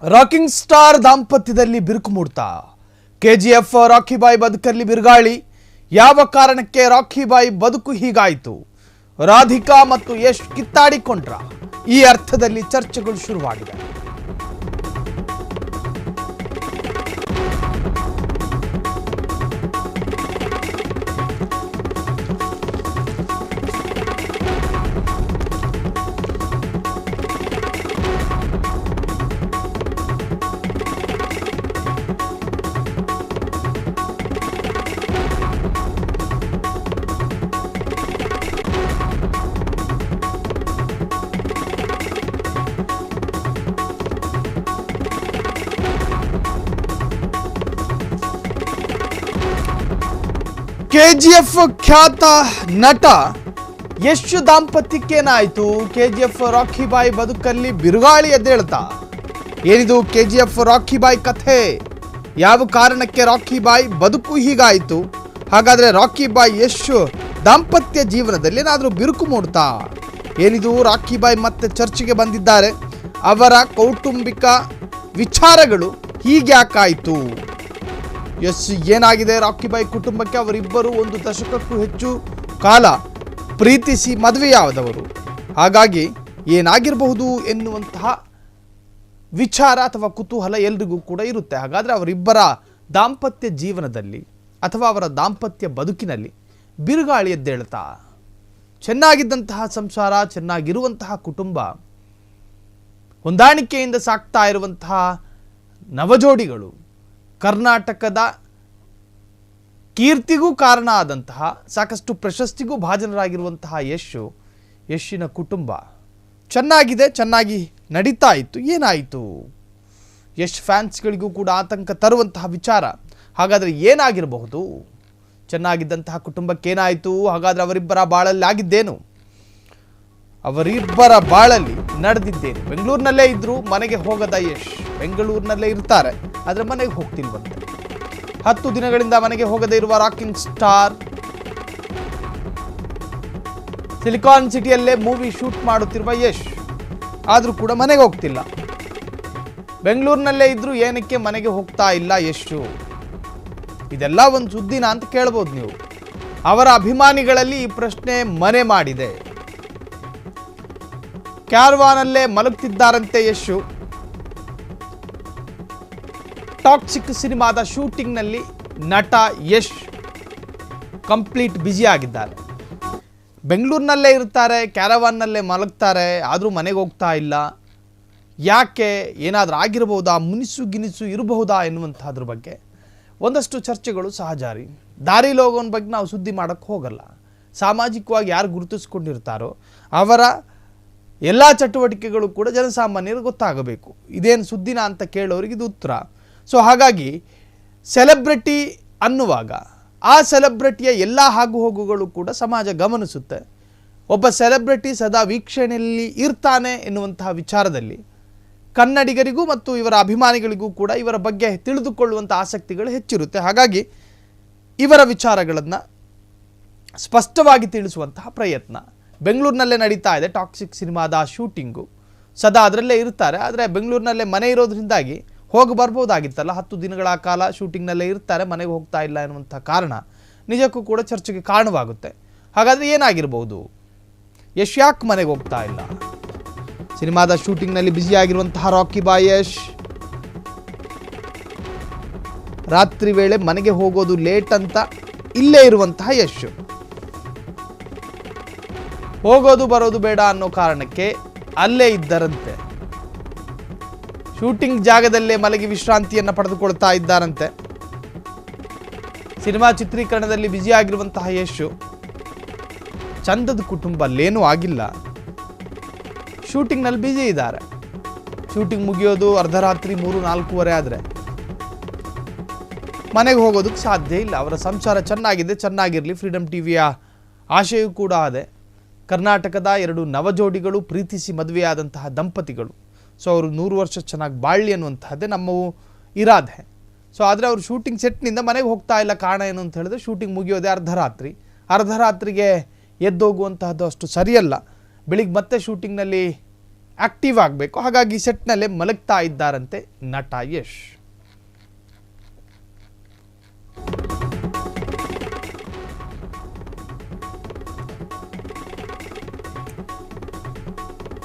Rocking star ದಾಂಪತ್ಯದಲ್ಲಿ ಬಿರುಕು ಮೂಡ್ತಾ KGF rakhi ಬಾಯ್ ಬದುಕಲ್ಲಿ ಬಿರುಗಾಳಿ. ಯಾವ ಕಾರಣಕ್ಕೆ ರಾಕಿ ಬಾಯ್ ಬದುಕು ಹೀಗಾಯಿತು? ರಾಧಿಕಾ ಮತ್ತು ಯಶ್ ಕಿತ್ತಾಡಿಕೊಂಡ್ರ? ಈ ಅರ್ಥದಲ್ಲಿ ಚರ್ಚೆಗಳು ಶುರುವಾಗಿದೆ. ಕೆಜಿಎಫ್ ಖ್ಯಾತ ನಟ ಯಶ್ ದಾಂಪತ್ಯಕ್ಕೇನಾಯಿತು? ಕೆಜಿಎಫ್ ರಾಕಿ ಬಾಯ್ ಬದುಕಲ್ಲಿ ಬಿರುಗಾಳಿ ಎದ್ದೇಳ್ತಾ. ಏನಿದು ಕೆಜಿಎಫ್ ರಾಕಿ ಬಾಯ್ ಕಥೆ? ಯಾವ ಕಾರಣಕ್ಕೆ ರಾಕಿ ಬಾಯ್ ಬದುಕು ಹೀಗಾಯಿತು? ಹಾಗಾದ್ರೆ ರಾಕಿ ಬಾಯ್ ಯಶ್ ದಾಂಪತ್ಯ ಜೀವನದಲ್ಲಿ ಏನಾದರೂ ಬಿರುಕು ಮೂಡ್ತಾ? ಏನಿದು ರಾಕಿ ಬಾಯ್ ಮತ್ತೆ ಚರ್ಚೆಗೆ ಬಂದಿದ್ದಾರೆ. ಅವರ ಕೌಟುಂಬಿಕ ವಿಚಾರಗಳು ಹೀಗ್ಯಾಕಾಯಿತು? ಎಸ್, ಏನಾಗಿದೆ ರಾಕಿ ಬಾಯ್ ಕುಟುಂಬಕ್ಕೆ? ಅವರಿಬ್ಬರು 1 ದಶಕಕ್ಕೂ ಹೆಚ್ಚು ಕಾಲ ಪ್ರೀತಿಸಿ ಮದುವೆಯಾದವರು. ಹಾಗಾಗಿ ಏನಾಗಿರಬಹುದು ಎನ್ನುವಂತಹ ವಿಚಾರ ಅಥವಾ ಕುತೂಹಲ ಎಲ್ರಿಗೂ ಕೂಡ ಇರುತ್ತೆ. ಹಾಗಾದರೆ ಅವರಿಬ್ಬರ ದಾಂಪತ್ಯ ಜೀವನದಲ್ಲಿ ಅಥವಾ ಅವರ ದಾಂಪತ್ಯ ಬದುಕಿನಲ್ಲಿ ಬಿರುಗಾಳಿ ಎದ್ದೇಳ್ತಾ. ಚೆನ್ನಾಗಿದ್ದಂತಹ ಸಂಸಾರ, ಚೆನ್ನಾಗಿರುವಂತಹ ಕುಟುಂಬ, ಹೊಂದಾಣಿಕೆಯಿಂದ ಸಾಕ್ತಾ ಇರುವಂತಹ ನವಜೋಡಿಗಳು, ಕರ್ನಾಟಕದ ಕೀರ್ತಿಗೂ ಕಾರಣ ಆದಂತಹ, ಸಾಕಷ್ಟು ಪ್ರಶಸ್ತಿಗೂ ಭಾಜನರಾಗಿರುವಂತಹ ಯಶ್ಶಿನ ಕುಟುಂಬ ಚೆನ್ನಾಗಿದೆ, ಚೆನ್ನಾಗಿ ನಡೀತಾ ಇತ್ತು. ಏನಾಯಿತು? ಯಶ್ ಫ್ಯಾನ್ಸ್ಗಳಿಗೂ ಕೂಡ ಆತಂಕ ತರುವಂತಹ ವಿಚಾರ. ಹಾಗಾದರೆ ಏನಾಗಿರಬಹುದು? ಚೆನ್ನಾಗಿದ್ದಂತಹ ಕುಟುಂಬಕ್ಕೇನಾಯಿತು? ಹಾಗಾದರೆ ಅವರಿಬ್ಬರ ಬಾಳಲ್ಲಿ ಆಗಿದ್ದೇನು? ಅವರಿಬ್ಬರ ಬಾಳಲ್ಲಿ ನಡೆದಿದ್ದೇನು? ಬೆಂಗಳೂರಿನಲ್ಲೇ ಇದ್ದರು, ಮನೆಗೆ ಹೋಗದ ಯಶ್. ಬೆಂಗಳೂರಿನಲ್ಲೇ ಇರ್ತಾರೆ, ಆದರೆ ಮನೆಗೆ ಹೋಗ್ತಿಲ್ವಂತೆ. 10 ದಿನಗಳಿಂದ ಮನೆಗೆ ಹೋಗದೇ ಇರುವ ರಾಕಿಂಗ್ ಸ್ಟಾರ್ ಸಿಲಿಕಾನ್ ಸಿಟಿಯಲ್ಲೇ ಮೂವಿ ಶೂಟ್ ಮಾಡುತ್ತಿರುವ ಯಶ್ ಆದರೂ ಕೂಡ ಮನೆಗೆ ಹೋಗ್ತಿಲ್ಲ. ಬೆಂಗಳೂರಿನಲ್ಲೇ ಇದ್ರೂ ಏನಕ್ಕೆ ಮನೆಗೆ ಹೋಗ್ತಾ ಇಲ್ಲ ಯಶ್? ಇದೆಲ್ಲ ಒಂದು ಸುದ್ದಿನ ಅಂತ ಕೇಳ್ಬೋದು ನೀವು. ಅವರ ಅಭಿಮಾನಿಗಳಲ್ಲಿ ಈ ಪ್ರಶ್ನೆ ಮನೆ ಮಾಡಿದೆ. ಕ್ಯಾರವಾನಲ್ಲೇ ಮಲಗುತ್ತಿದ್ದಾರಂತೆ ಯಶ್. ಟಾಕ್ಸಿಕ್ ಸಿನಿಮಾದ ಶೂಟಿಂಗ್ನಲ್ಲಿ ನಟ ಯಶ್ ಕಂಪ್ಲೀಟ್ ಬ್ಯುಸಿ ಆಗಿದ್ದಾರೆ. ಬೆಂಗಳೂರಿನಲ್ಲೇ ಇರ್ತಾರೆ, ಕ್ಯಾರವಾನ್ನಲ್ಲೇ ಮಲಗ್ತಾರೆ, ಆದರೂ ಮನೆಗೆ ಹೋಗ್ತಾ ಇಲ್ಲ. ಯಾಕೆ? ಏನಾದರೂ ಆಗಿರಬಹುದಾ? ಮುನಿಸು ಗಿನಿಸು ಇರಬಹುದಾ ಎನ್ನುವಂಥದ್ರ ಬಗ್ಗೆ ಒಂದಷ್ಟು ಚರ್ಚೆಗಳು ಸಹಜಾರಿ. ದಾರಿಲಿ ಹೋಗೋನ ಬಗ್ಗೆ ನಾವು ಸುದ್ದಿ ಮಾಡೋಕ್ಕೆ ಹೋಗಲ್ಲ. ಸಾಮಾಜಿಕವಾಗಿ ಯಾರು ಗುರುತಿಸ್ಕೊಂಡಿರ್ತಾರೋ ಅವರ ಎಲ್ಲ ಚಟುವಟಿಕೆಗಳು ಕೂಡ ಜನಸಾಮಾನ್ಯರಿಗೆ ಗೊತ್ತಾಗಬೇಕು. ಇದೇನು ಸುದ್ದಿನ ಅಂತ ಕೇಳೋರಿಗೆ ಇದು ಉತ್ತರ. ಸೊ ಹಾಗಾಗಿ ಸೆಲೆಬ್ರಿಟಿ ಅನ್ನುವಾಗ ಆ ಸೆಲೆಬ್ರಿಟಿಯ ಎಲ್ಲ ಹೋಗುಗಳು ಕೂಡ ಸಮಾಜ ಗಮನಿಸುತ್ತೆ. ಒಬ್ಬ ಸೆಲೆಬ್ರಿಟಿ ಸದಾ ವೀಕ್ಷಣೆಯಲ್ಲಿ ಇರ್ತಾನೆ ಎನ್ನುವಂತಹ ವಿಚಾರದಲ್ಲಿ ಕನ್ನಡಿಗರಿಗೂ ಮತ್ತು ಇವರ ಅಭಿಮಾನಿಗಳಿಗೂ ಕೂಡ ಇವರ ಬಗ್ಗೆ ತಿಳಿದುಕೊಳ್ಳುವಂಥ ಆಸಕ್ತಿಗಳು ಹೆಚ್ಚಿರುತ್ತೆ. ಹಾಗಾಗಿ ಇವರ ವಿಚಾರಗಳನ್ನು ಸ್ಪಷ್ಟವಾಗಿ ತಿಳಿಸುವಂತಹ ಪ್ರಯತ್ನ. ಬೆಂಗಳೂರಿನಲ್ಲೇ ನಡೀತಾ ಇದೆ ಟಾಕ್ಸಿಕ್ ಸಿನಿಮಾದ ಶೂಟಿಂಗು. ಸದಾ ಅದರಲ್ಲೇ ಇರ್ತಾರೆ, ಆದರೆ ಬೆಂಗಳೂರಿನಲ್ಲೇ ಮನೆ ಇರೋದ್ರಿಂದಾಗಿ ಹೋಗಿ ಬರ್ಬೋದಾಗಿತ್ತಲ್ಲ. 10 ದಿನಗಳ ಕಾಲ ಶೂಟಿಂಗ್ನಲ್ಲೇ ಇರ್ತಾರೆ, ಮನೆಗೆ ಹೋಗ್ತಾ ಇಲ್ಲ ಎನ್ನುವಂಥ ಕಾರಣ ನಿಜಕ್ಕೂ ಕೂಡ ಚರ್ಚೆಗೆ ಕಾರಣವಾಗುತ್ತೆ. ಹಾಗಾದರೆ ಏನಾಗಿರ್ಬೋದು? ಯಶ್ ಯಾಕೆ ಮನೆಗೆ ಹೋಗ್ತಾ ಇಲ್ಲ? ಸಿನಿಮಾದ ಶೂಟಿಂಗ್ನಲ್ಲಿ ಬ್ಯುಸಿಯಾಗಿರುವಂತಹ ರಾಕಿ ಬಾಯ್ ಯಶ್ ರಾತ್ರಿ ವೇಳೆ ಮನೆಗೆ ಹೋಗೋದು ಲೇಟ್ ಅಂತ ಇಲ್ಲೇ ಇರುವಂತಹ ಯಶ್ ಹೋಗೋದು ಬರೋದು ಬೇಡ ಅನ್ನೋ ಕಾರಣಕ್ಕೆ ಅಲ್ಲೇ ಇದ್ದರಂತೆ. ಶೂಟಿಂಗ್ ಜಾಗದಲ್ಲೇ ಮಲಗಿ ವಿಶ್ರಾಂತಿಯನ್ನು ಪಡೆದುಕೊಳ್ತಾ ಇದ್ದಾರಂತೆ. ಸಿನಿಮಾ ಚಿತ್ರೀಕರಣದಲ್ಲಿ ಬ್ಯುಸಿಯಾಗಿರುವಂತಹ ಯಶ್ ಚಂದದ ಕುಟುಂಬ ಅಲ್ಲೇನೂ ಆಗಿಲ್ಲ, ಶೂಟಿಂಗ್ನಲ್ಲಿ ಬ್ಯುಸಿ ಇದ್ದಾರೆ. ಶೂಟಿಂಗ್ ಮುಗಿಯೋದು ಅರ್ಧರಾತ್ರಿ 3-4 ಆದರೆ ಮನೆಗೆ ಹೋಗೋದಕ್ಕೆ ಸಾಧ್ಯ ಇಲ್ಲ. ಅವರ ಸಂಸಾರ ಚೆನ್ನಾಗಿದೆ, ಚೆನ್ನಾಗಿರಲಿ. ಫ್ರೀಡಮ್ ಟಿವಿಯ ಆಶಯವೂ ಕೂಡ ಅದೇ. ಕರ್ನಾಟಕದ 2 ನವಜೋಡಿಗಳು ಪ್ರೀತಿಸಿ ಮದುವೆಯಾದಂತಹ ದಂಪತಿಗಳು. ಸೊ ಅವರು 100 ವರ್ಷ ಚೆನ್ನಾಗಿ ಬಾಳಲಿ ಅನ್ನುವಂಥದ್ದೇ ನಮ್ಮ ಇರಾದೆ. ಸೊ ಆದರೆ ಅವರು ಶೂಟಿಂಗ್ ಸೆಟ್ನಿಂದ ಮನೆಗೆ ಹೋಗ್ತಾ ಇಲ್ಲ. ಕಾರಣ ಏನು ಅಂತ ಹೇಳಿದ್ರೆ ಶೂಟಿಂಗ್ ಮುಗಿಯೋದೇ ಅರ್ಧರಾತ್ರಿಗೆ ಎದ್ದೋಗುವಂತಹದ್ದು ಅಷ್ಟು ಸರಿಯಲ್ಲ. ಬೆಳಿಗ್ಗೆ ಮತ್ತೆ ಶೂಟಿಂಗ್ನಲ್ಲಿ ಆಕ್ಟಿವ್ ಆಗಬೇಕು. ಹಾಗಾಗಿ ಸೆಟ್ನಲ್ಲೇ ಮಲಗ್ತಾ ಇದ್ದಾರಂತೆ ನಟ ಯಶ್.